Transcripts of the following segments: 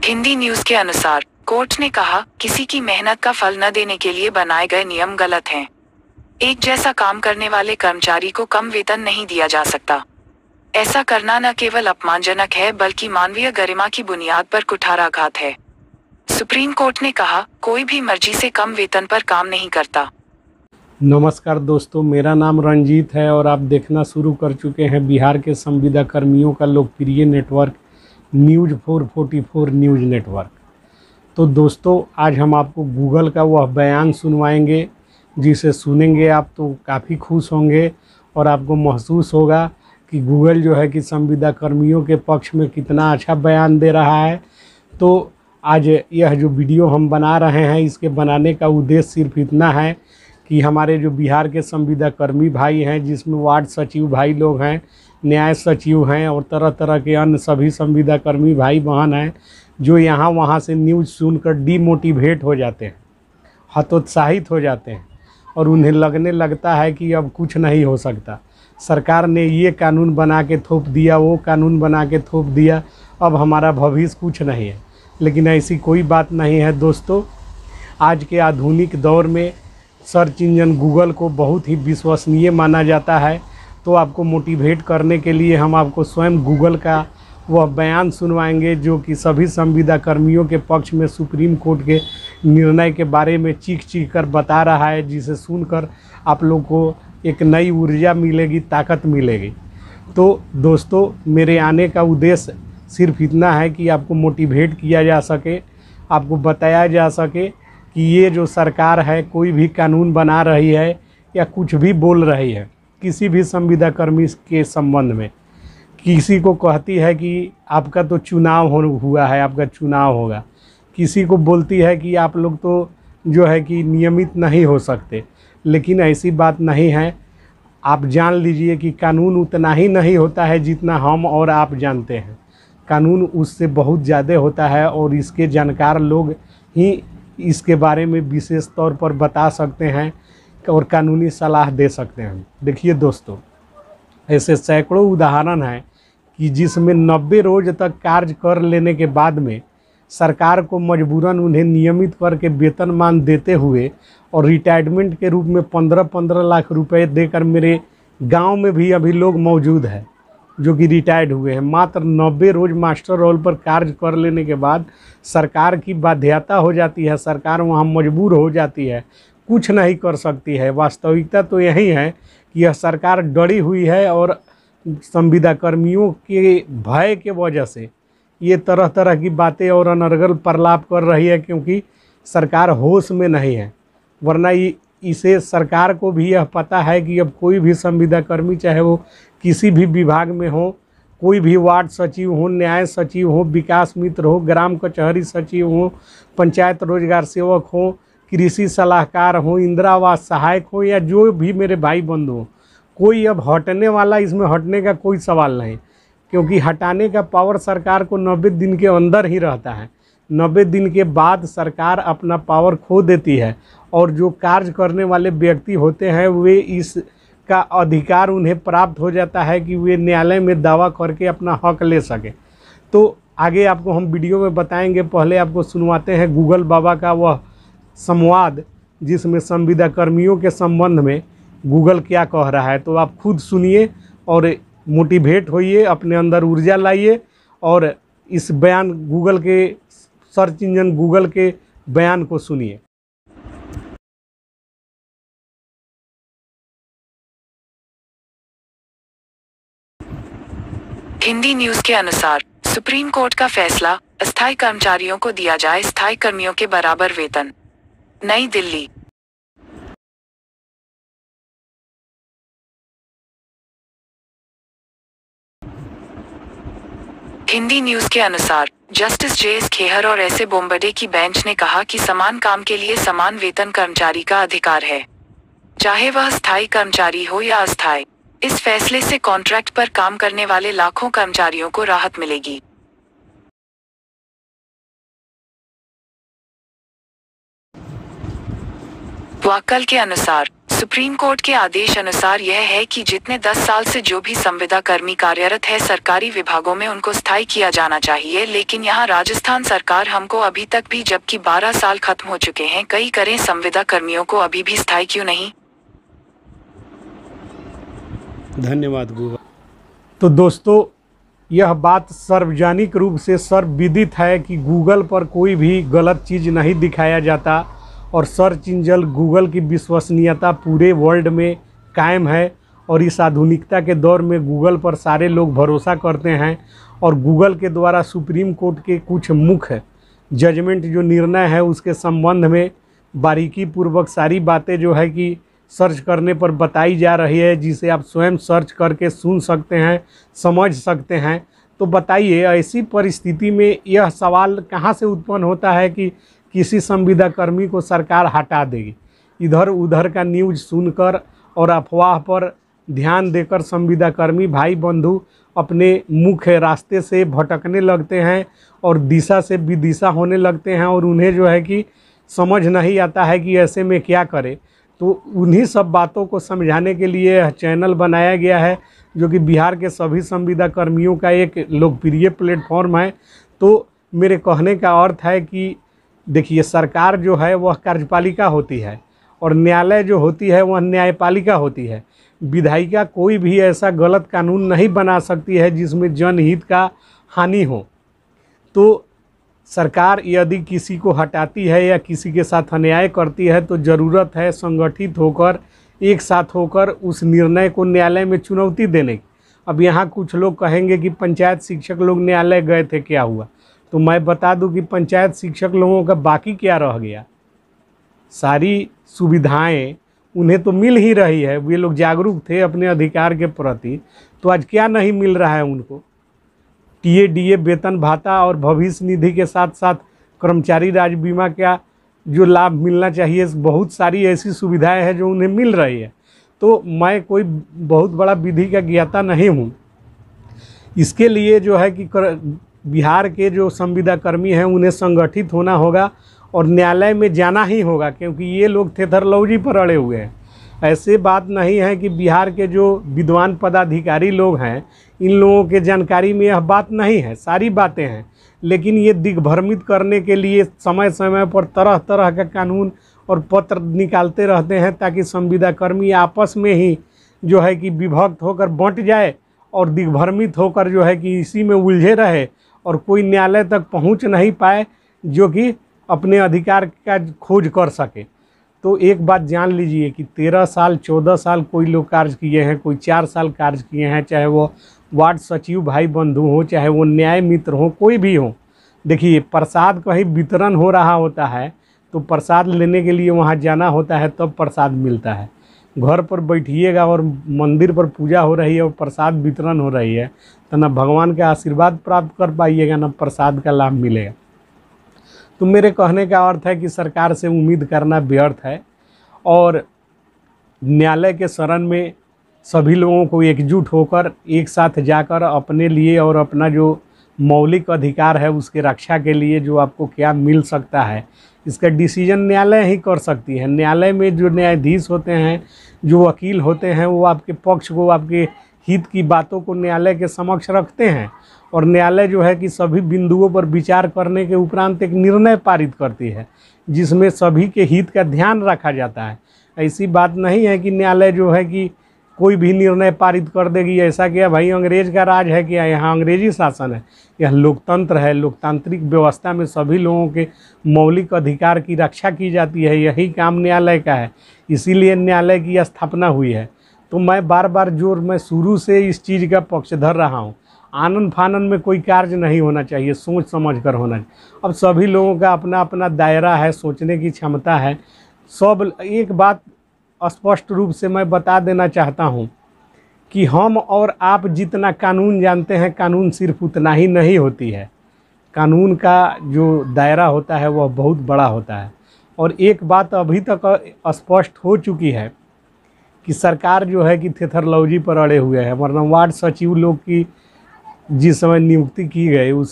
Hindi news के अनुसार court ने कहा, किसी की मेहनत का फल न देने के लिए बनाए गए नियम गलत हैं। एक जैसा काम करने वाले कर्मचारी को कम वेतन नहीं दिया जा सकता। ऐसा करना न केवल अपमानजनक है बल्कि मानवीय गरिमा की बुनियाद पर कुठाराघात है। सुप्रीम कोर्ट ने कहा, कोई भी मर्जी से कम वेतन पर काम नहीं करता। नमस्कार दोस्तों, मेरा नाम रंजीत है और आप देखना शुरू कर चुके हैं बिहार के संविदा कर्मियों का लोकप्रिय नेटवर्क न्यूज़ 444 न्यूज़ नेटवर्क। तो दोस्तों, आज हम आपको गूगल का वह बयान सुनवाएंगे जिसे सुनेंगे आप तो काफ़ी खुश होंगे और आपको महसूस होगा कि गूगल जो है कि संविदा कर्मियों के पक्ष में कितना अच्छा बयान दे रहा है। तो आज यह जो वीडियो हम बना रहे हैं, इसके बनाने का उद्देश्य सिर्फ इतना है कि हमारे जो बिहार के संविदा कर्मी भाई हैं, जिसमें वार्ड सचिव भाई लोग हैं, न्याय सचिव हैं और तरह तरह के अन्य सभी संविदा कर्मी भाई बहन हैं, जो यहाँ वहाँ से न्यूज़ सुनकर डीमोटिवेट हो जाते हैं, हतोत्साहित हो जाते हैं और उन्हें लगने लगता है कि अब कुछ नहीं हो सकता। सरकार ने ये कानून बना के थोप दिया, वो कानून बना के थोप दिया, अब हमारा भविष्य कुछ नहीं है। लेकिन ऐसी कोई बात नहीं है दोस्तों। आज के आधुनिक दौर में सर्च इंजन गूगल को बहुत ही विश्वसनीय माना जाता है। तो आपको मोटिवेट करने के लिए हम आपको स्वयं गूगल का वह बयान सुनवाएंगे जो कि सभी संविदा कर्मियों के पक्ष में सुप्रीम कोर्ट के निर्णय के बारे में चीख चीख कर बता रहा है, जिसे सुनकर आप लोग को एक नई ऊर्जा मिलेगी, ताकत मिलेगी। तो दोस्तों, मेरे आने का उद्देश्य सिर्फ इतना है कि आपको मोटिवेट किया जा सके, आपको बताया जा सके कि ये जो सरकार है कोई भी कानून बना रही है या कुछ भी बोल रही है किसी भी संविदा कर्मी के संबंध में, किसी को कहती है कि आपका तो चुनाव हुआ है, आपका चुनाव होगा, किसी को बोलती है कि आप लोग तो जो है कि नियमित नहीं हो सकते। लेकिन ऐसी बात नहीं है। आप जान लीजिए कि कानून उतना ही नहीं होता है जितना हम और आप जानते हैं। कानून उससे बहुत ज़्यादा होता है और इसके जानकार लोग ही इसके बारे में विशेष तौर पर बता सकते हैं और कानूनी सलाह दे सकते हैं। देखिए दोस्तों, ऐसे सैकड़ों उदाहरण हैं कि जिसमें 90 रोज़ तक कार्य कर लेने के बाद में सरकार को मजबूरन उन्हें नियमित करके वेतनमान देते हुए और रिटायरमेंट के रूप में 15-15 लाख रुपए देकर, मेरे गांव में भी अभी लोग मौजूद हैं जो कि रिटायर्ड हुए हैं। मात्र 90 रोज़ मास्टर रोल पर कार्य कर लेने के बाद सरकार की बाध्यता हो जाती है, सरकार वहाँ मजबूर हो जाती है, कुछ नहीं कर सकती है। वास्तविकता तो यही है कि यह सरकार डरी हुई है और संविदा कर्मियों के भय के वजह से ये तरह तरह की बातें और अनर्गल प्रलाप कर रही है, क्योंकि सरकार होश में नहीं है। वरना इसे सरकार को भी यह पता है कि अब कोई भी संविदा कर्मी, चाहे वो किसी भी विभाग में हो, कोई भी वार्ड सचिव हो, न्याय सचिव हो, विकास मित्र हो, ग्राम कचहरी सचिव हो, पंचायत रोजगार सेवक हो, कृषि सलाहकार हो, इंदिरा आवास सहायक हो, या जो भी मेरे भाई बंधु हो, कोई अब हटने वाला, इसमें हटने का कोई सवाल नहीं, क्योंकि हटाने का पावर सरकार को 90 दिन के अंदर ही रहता है। 90 दिन के बाद सरकार अपना पावर खो देती है और जो कार्य करने वाले व्यक्ति होते हैं वे इसका अधिकार उन्हें प्राप्त हो जाता है कि वे न्यायालय में दावा करके अपना हक ले सके। तो आगे आपको हम वीडियो में बताएंगे। पहले आपको सुनवाते हैं गूगल बाबा का वह संवाद, जिसमें संविदा कर्मियों के संबंध में गूगल क्या कह रहा है। तो आप खुद सुनिए और मोटिवेट होइए, अपने अंदर ऊर्जा लाइए और इस बयान गूगल के, सर्च इंजन गूगल के बयान को सुनिए। हिंदी न्यूज के अनुसार सुप्रीम कोर्ट का फैसला, अस्थायी कर्मचारियों को दिया जाए स्थायी कर्मियों के बराबर वेतन। नई दिल्ली। हिंदी न्यूज के अनुसार जस्टिस जे.एस. खेहर और एस.ए. बोम्बडे की बेंच ने कहा कि समान काम के लिए समान वेतन कर्मचारी का अधिकार है, चाहे वह स्थायी कर्मचारी हो या अस्थायी। इस फैसले से कॉन्ट्रैक्ट पर काम करने वाले लाखों कर्मचारियों को राहत मिलेगी। वाक्कल के अनुसार सुप्रीम कोर्ट के आदेश अनुसार यह है कि जितने 10 साल से जो भी संविदा कर्मी कार्यरत है सरकारी विभागों में उनको स्थायी किया जाना चाहिए। लेकिन यहाँ राजस्थान सरकार हमको अभी तक भी, जबकि 12 साल खत्म हो चुके हैं, कई करें संविदा कर्मियों को अभी भी स्थायी क्यों नहीं? धन्यवाद गूगल। तो दोस्तों, यह बात सार्वजनिक रूप से सर्वविदित है कि गूगल पर कोई भी गलत चीज़ नहीं दिखाया जाता और सर्च इंजन गूगल की विश्वसनीयता पूरे वर्ल्ड में कायम है। और इस आधुनिकता के दौर में गूगल पर सारे लोग भरोसा करते हैं और गूगल के द्वारा सुप्रीम कोर्ट के कुछ मुख्य जजमेंट जो निर्णय है उसके संबंध में बारीकी पूर्वक सारी बातें जो है कि सर्च करने पर बताई जा रही है, जिसे आप स्वयं सर्च करके सुन सकते हैं, समझ सकते हैं। तो बताइए, ऐसी परिस्थिति में यह सवाल कहाँ से उत्पन्न होता है कि किसी संविदा कर्मी को सरकार हटा देगी? इधर उधर का न्यूज़ सुनकर और अफवाह पर ध्यान देकर संविदा कर्मी भाई बंधु अपने मुख्य रास्ते से भटकने लगते हैं और दिशा से विदिशा होने लगते हैं और उन्हें जो है कि समझ नहीं आता है कि ऐसे में क्या करें। तो उन्हीं सब बातों को समझाने के लिए यह चैनल बनाया गया है, जो कि बिहार के सभी संविदा कर्मियों का एक लोकप्रिय प्लेटफॉर्म है। तो मेरे कहने का अर्थ है कि देखिए, सरकार जो है वह कार्यपालिका होती है और न्यायालय जो होती है वह न्यायपालिका होती है। विधायिका कोई भी ऐसा गलत कानून नहीं बना सकती है जिसमें जनहित का हानि हो। तो सरकार यदि किसी को हटाती है या किसी के साथ अन्याय करती है तो ज़रूरत है संगठित होकर, एक साथ होकर उस निर्णय को न्यायालय में चुनौती देने की। अब यहाँ कुछ लोग कहेंगे कि पंचायत शिक्षक लोग न्यायालय गए थे, क्या हुआ? तो मैं बता दूं कि पंचायत शिक्षक लोगों का बाकी क्या रह गया? सारी सुविधाएं उन्हें तो मिल ही रही है। वे लोग जागरूक थे अपने अधिकार के प्रति, तो आज क्या नहीं मिल रहा है उनको? टीए डीए वेतन भाता और भविष्य निधि के साथ साथ कर्मचारी राज्य बीमा का जो लाभ मिलना चाहिए, बहुत सारी ऐसी सुविधाएं हैं जो उन्हें मिल रही है। तो मैं कोई बहुत बड़ा विधि का ज्ञाता नहीं हूँ। इसके लिए जो है कि बिहार के जो संविदा कर्मी हैं उन्हें संगठित होना होगा और न्यायालय में जाना ही होगा, क्योंकि ये लोग थेथरलौजी पर अड़े हुए हैं। ऐसे बात नहीं है कि बिहार के जो विद्वान पदाधिकारी लोग हैं इन लोगों के जानकारी में यह बात नहीं है, सारी बातें हैं, लेकिन ये दिग्भ्रमित करने के लिए समय समय पर तरह तरह का कानून और पत्र निकालते रहते हैं ताकि संविदा कर्मी आपस में ही जो है कि विभक्त होकर बंट जाए और दिग्भ्रमित होकर जो है कि इसी में उलझे रहे और कोई न्यायालय तक पहुंच नहीं पाए जो कि अपने अधिकार का खोज कर सके। तो एक बात जान लीजिए कि 13 साल 14 साल कोई लोग कार्य किए हैं, कोई 4 साल कार्य किए हैं, चाहे वो वार्ड सचिव भाई बंधु हो, चाहे वो न्याय मित्र हो, कोई भी हो। देखिए, प्रसाद कहीं वितरण हो रहा होता है तो प्रसाद लेने के लिए वहाँ जाना होता है, तब प्रसाद मिलता है। घर पर बैठिएगा और मंदिर पर पूजा हो रही है और प्रसाद वितरण हो रही है तो ना भगवान का आशीर्वाद प्राप्त कर पाइएगा, ना प्रसाद का लाभ मिलेगा। तो मेरे कहने का अर्थ है कि सरकार से उम्मीद करना व्यर्थ है और न्यायालय के शरण में सभी लोगों को एकजुट होकर एक साथ जाकर अपने लिए और अपना जो मौलिक अधिकार है उसके रक्षा के लिए जो आपको क्या मिल सकता है, इसका डिसीजन न्यायालय ही कर सकती है। न्यायालय में जो न्यायाधीश होते हैं, जो वकील होते हैं, वो आपके पक्ष को, आपके हित की बातों को न्यायालय के समक्ष रखते हैं और न्यायालय जो है कि सभी बिंदुओं पर विचार करने के उपरांत एक निर्णय पारित करती है जिसमें सभी के हित का ध्यान रखा जाता है। ऐसी बात नहीं है कि न्यायालय जो है कि कोई भी निर्णय पारित कर देगी। ऐसा क्या भाई अंग्रेज का राज है क्या? यहाँ अंग्रेजी शासन है, यह लोकतंत्र है। लोकतांत्रिक व्यवस्था में सभी लोगों के मौलिक अधिकार की रक्षा की जाती है, यही काम न्यायालय का है, इसीलिए न्यायालय की स्थापना हुई है। तो मैं बार बार मैं शुरू से इस चीज़ का पक्षधर रहा हूँ। आनंद फानन में कोई कार्य नहीं होना चाहिए, सोच समझ कर होना चाहिए। अब सभी लोगों का अपना अपना दायरा है, सोचने की क्षमता है। सब एक बात स्पष्ट रूप से मैं बता देना चाहता हूं कि हम और आप जितना कानून जानते हैं, कानून सिर्फ उतना ही नहीं होती है। कानून का जो दायरा होता है वह बहुत बड़ा होता है। और एक बात अभी तक स्पष्ट हो चुकी है कि सरकार जो है कि थेथरलौजी पर अड़े हुए है। वरना वार्ड सचिव लोग की जिस समय नियुक्ति की गई उस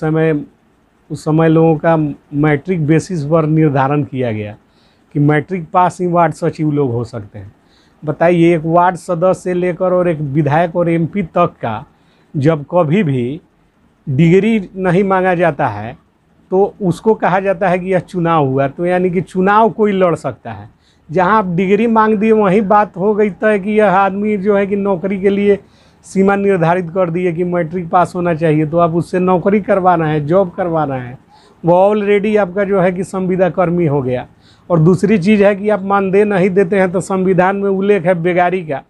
समय लोगों का मैट्रिक बेसिस पर निर्धारण किया गया कि मैट्रिक पास ही वार्ड सचिव लोग हो सकते हैं। बताइए, एक वार्ड सदस्य से लेकर और एक विधायक और एमपी तक का जब कभी भी डिग्री नहीं मांगा जाता है तो उसको कहा जाता है कि यह चुनाव हुआ। तो यानी कि चुनाव कोई लड़ सकता है। जहां आप डिग्री मांग दिए वहीं बात हो गई तय कि यह आदमी जो है कि नौकरी के लिए सीमा निर्धारित कर दिए कि मैट्रिक पास होना चाहिए, तो आप उससे नौकरी करवाना है, जॉब करवाना है, वो ऑलरेडी आपका जो है कि संविदा कर्मी हो गया। और दूसरी चीज़ है कि आप मानदेय नहीं देते हैं तो संविधान में उल्लेख है बेगारी का।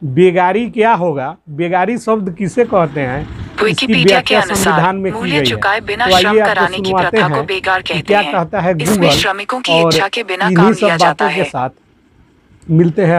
बेगारी क्या होगा, बेगारी शब्द किसे कहते हैं, इसकी विकिपीडिया के व्याख्या अनुसार संविधान में की मूल्य गई चुकाए है। बिना तो श्रम आइए आपको कराने की सुनवाते प्रथा को हैं बेगार कि कहते क्या हैं। कहता है इसमें गूगल, श्रमिकों की और इच्छा के बिना इन्हीं काम सब लिया जाता बातों के है। साथ मिलते हैं